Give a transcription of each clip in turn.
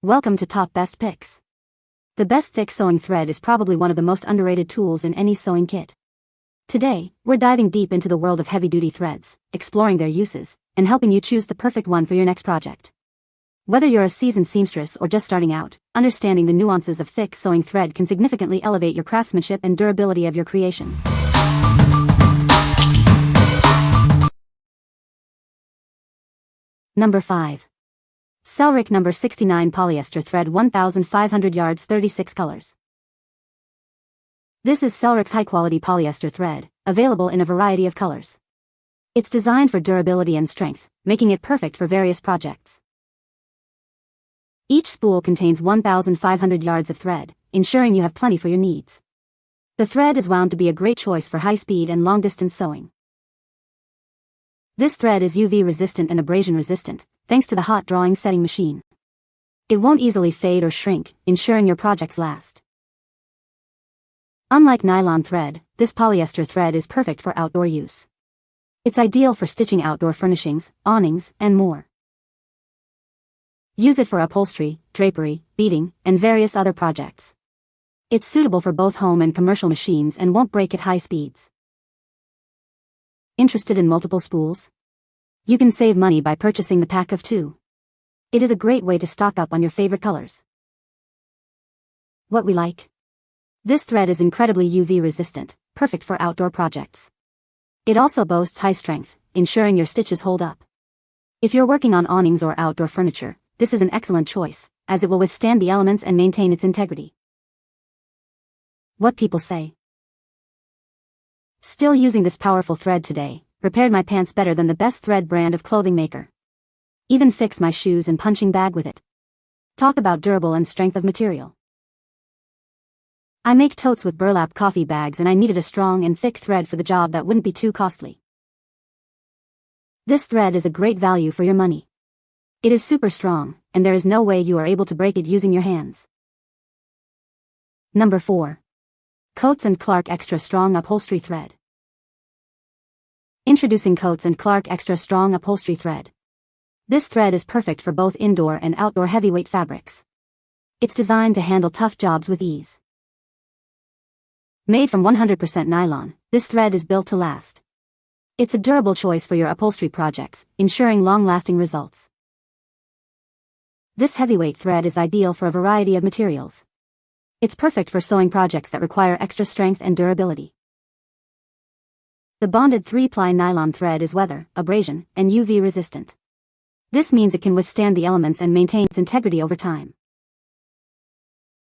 Welcome to Top Best Picks. The best thick sewing thread is probably one of the most underrated tools in any sewing kit. Today, we're diving deep into the world of heavy-duty threads, exploring their uses, and helping you choose the perfect one for your next project. Whether you're a seasoned seamstress or just starting out, understanding the nuances of thick sewing thread can significantly elevate your craftsmanship and durability of your creations. Number 5. Selric No. 69 Polyester Thread 1500 yards 36 colors. This is Selric's high-quality polyester thread, available in a variety of colors. It's designed for durability and strength, making it perfect for various projects. Each spool contains 1500 yards of thread, ensuring you have plenty for your needs. The thread is wound to be a great choice for high-speed and long-distance sewing. This thread is UV-resistant and abrasion-resistant, thanks to the hot drawing setting machine. It won't easily fade or shrink, ensuring your projects last. Unlike nylon thread, this polyester thread is perfect for outdoor use. It's ideal for stitching outdoor furnishings, awnings, and more. Use it for upholstery, drapery, beading, and various other projects. It's suitable for both home and commercial machines and won't break at high speeds. Interested in multiple spools? You can save money by purchasing the pack of 2. It is a great way to stock up on your favorite colors. What we like? This thread is incredibly UV resistant, perfect for outdoor projects. It also boasts high strength, ensuring your stitches hold up. If you're working on awnings or outdoor furniture, this is an excellent choice, as it will withstand the elements and maintain its integrity. What people say? Still using this powerful thread today, repaired my pants better than the best thread brand of clothing maker. Even fixed my shoes and punching bag with it. Talk about durable and strength of material. I make totes with burlap coffee bags and I needed a strong and thick thread for the job that wouldn't be too costly. This thread is a great value for your money. It is super strong, and there is no way you are able to break it using your hands. Number 4. Coats & Clark Extra Strong Upholstery Thread. Introducing Coats & Clark Extra Strong Upholstery Thread. This thread is perfect for both indoor and outdoor heavyweight fabrics. It's designed to handle tough jobs with ease. Made from 100% nylon, this thread is built to last. It's a durable choice for your upholstery projects, ensuring long-lasting results. This heavyweight thread is ideal for a variety of materials. It's perfect for sewing projects that require extra strength and durability. The bonded 3-ply nylon thread is weather, abrasion, and UV resistant. This means it can withstand the elements and maintain its integrity over time.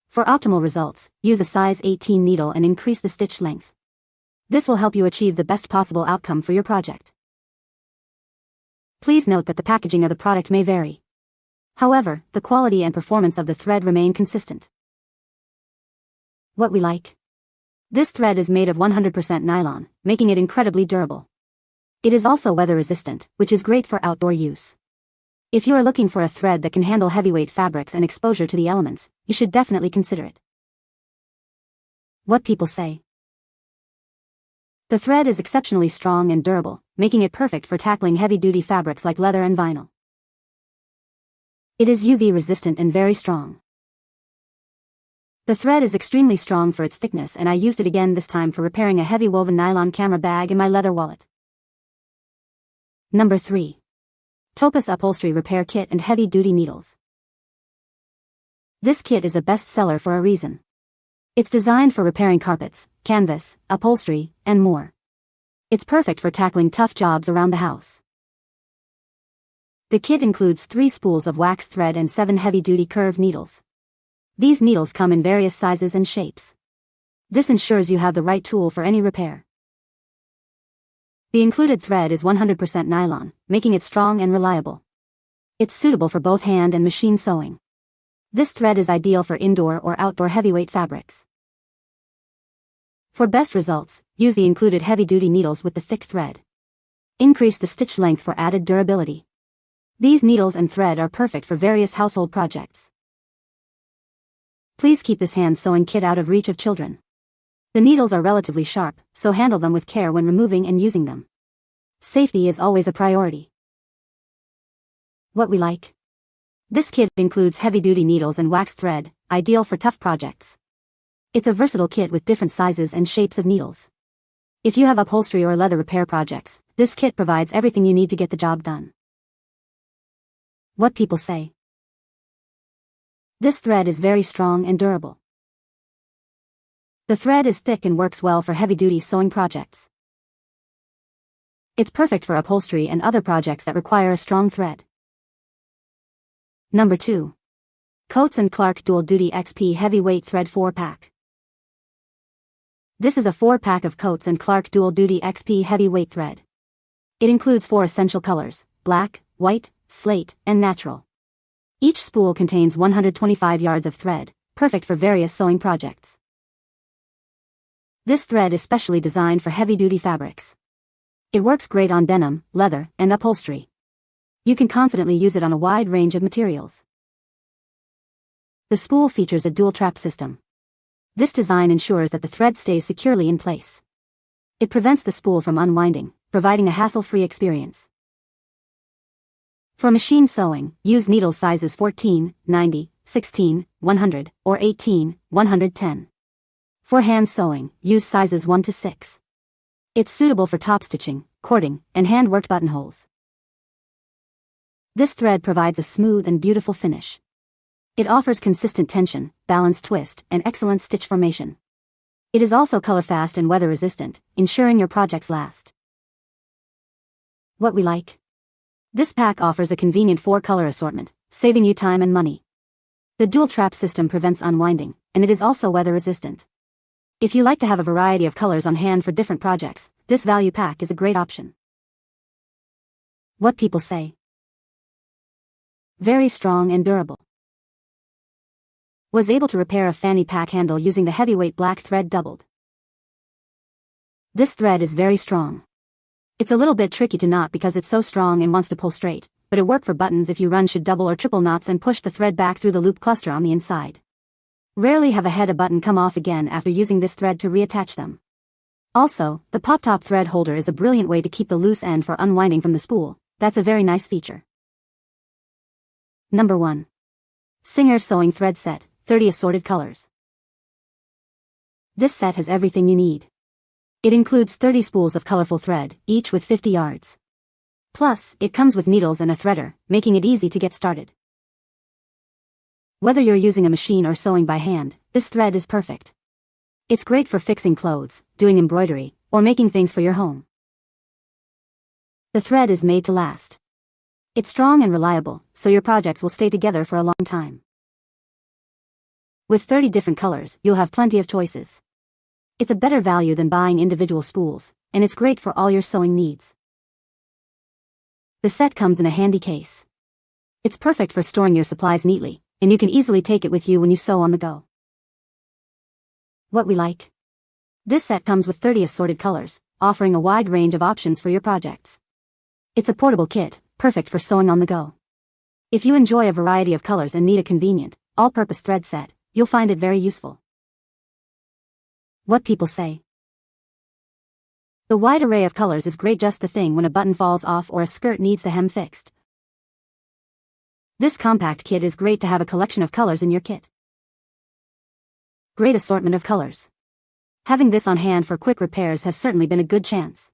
For optimal results, use a size 18 needle and increase the stitch length. This will help you achieve the best possible outcome for your project. Please note that the packaging of the product may vary. However, the quality and performance of the thread remain consistent. What we like? This thread is made of 100% nylon, making it incredibly durable. It is also weather resistant, which is great for outdoor use. If you are looking for a thread that can handle heavyweight fabrics and exposure to the elements, you should definitely consider it. What people say? The thread is exceptionally strong and durable, making it perfect for tackling heavy-duty fabrics like leather and vinyl. It is UV resistant and very strong. The thread is extremely strong for its thickness and I used it again this time for repairing a heavy woven nylon camera bag in my leather wallet. Number 3. Topus Upholstery Repair Kit and Heavy-Duty Needles. This kit is a bestseller for a reason. It's designed for repairing carpets, canvas, upholstery, and more. It's perfect for tackling tough jobs around the house. The kit includes 3 spools of wax thread and 7 heavy-duty curved needles. These needles come in various sizes and shapes. This ensures you have the right tool for any repair. The included thread is 100% nylon, making it strong and reliable. It's suitable for both hand and machine sewing. This thread is ideal for indoor or outdoor heavyweight fabrics. For best results, use the included heavy-duty needles with the thick thread. Increase the stitch length for added durability. These needles and thread are perfect for various household projects. Please keep this hand sewing kit out of reach of children. The needles are relatively sharp, so handle them with care when removing and using them. Safety is always a priority. What we like? This kit includes heavy-duty needles and waxed thread, ideal for tough projects. It's a versatile kit with different sizes and shapes of needles. If you have upholstery or leather repair projects, this kit provides everything you need to get the job done. What people say. This thread is very strong and durable. The thread is thick and works well for heavy-duty sewing projects. It's perfect for upholstery and other projects that require a strong thread. Number 2. Coats & Clark Dual Duty XP Heavyweight Thread 4-Pack. This is a 4-pack of Coats & Clark Dual Duty XP Heavyweight Thread. It includes 4 essential colors: black, white, slate, and natural. Each spool contains 125 yards of thread, perfect for various sewing projects. This thread is specially designed for heavy-duty fabrics. It works great on denim, leather, and upholstery. You can confidently use it on a wide range of materials. The spool features a dual trap system. This design ensures that the thread stays securely in place. It prevents the spool from unwinding, providing a hassle-free experience. For machine sewing, use needle sizes 14, 90, 16, 100, or 18, 110. For hand sewing, use sizes 1 to 6. It's suitable for top stitching, cording, and hand-worked buttonholes. This thread provides a smooth and beautiful finish. It offers consistent tension, balanced twist, and excellent stitch formation. It is also color-fast and weather-resistant, ensuring your projects last. What we like. This pack offers a convenient 4-color assortment, saving you time and money. The dual trap system prevents unwinding, and it is also weather-resistant. If you like to have a variety of colors on hand for different projects, this value pack is a great option. What people say. Very strong and durable. Was able to repair a fanny pack handle using the heavyweight black thread doubled. This thread is very strong. It's a little bit tricky to knot because it's so strong and wants to pull straight, but it works for buttons if you run should double or triple knots and push the thread back through the loop cluster on the inside. Rarely have a button come off again after using this thread to reattach them. Also, the pop-top thread holder is a brilliant way to keep the loose end for unwinding from the spool. That's a very nice feature. Number 1. Singer Sewing Thread Set, 30 Assorted Colors. This set has everything you need. It includes 30 spools of colorful thread, each with 50 yards. Plus, it comes with needles and a threader, making it easy to get started. Whether you're using a machine or sewing by hand, this thread is perfect. It's great for fixing clothes, doing embroidery, or making things for your home. The thread is made to last. It's strong and reliable, so your projects will stay together for a long time. With 30 different colors, you'll have plenty of choices. It's a better value than buying individual spools, and it's great for all your sewing needs. The set comes in a handy case. It's perfect for storing your supplies neatly, and you can easily take it with you when you sew on the go. What we like. This set comes with 30 assorted colors, offering a wide range of options for your projects. It's a portable kit, perfect for sewing on the go. If you enjoy a variety of colors and need a convenient, all-purpose thread set, you'll find it very useful. What people say. The wide array of colors is great, just the thing when a button falls off or a skirt needs the hem fixed. This compact kit is great to have a collection of colors in your kit. Great assortment of colors. Having this on hand for quick repairs has certainly been a good chance.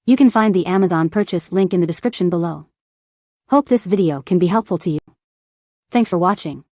You can find the Amazon purchase link in the description below. Hope this video can be helpful to you. Thanks for watching.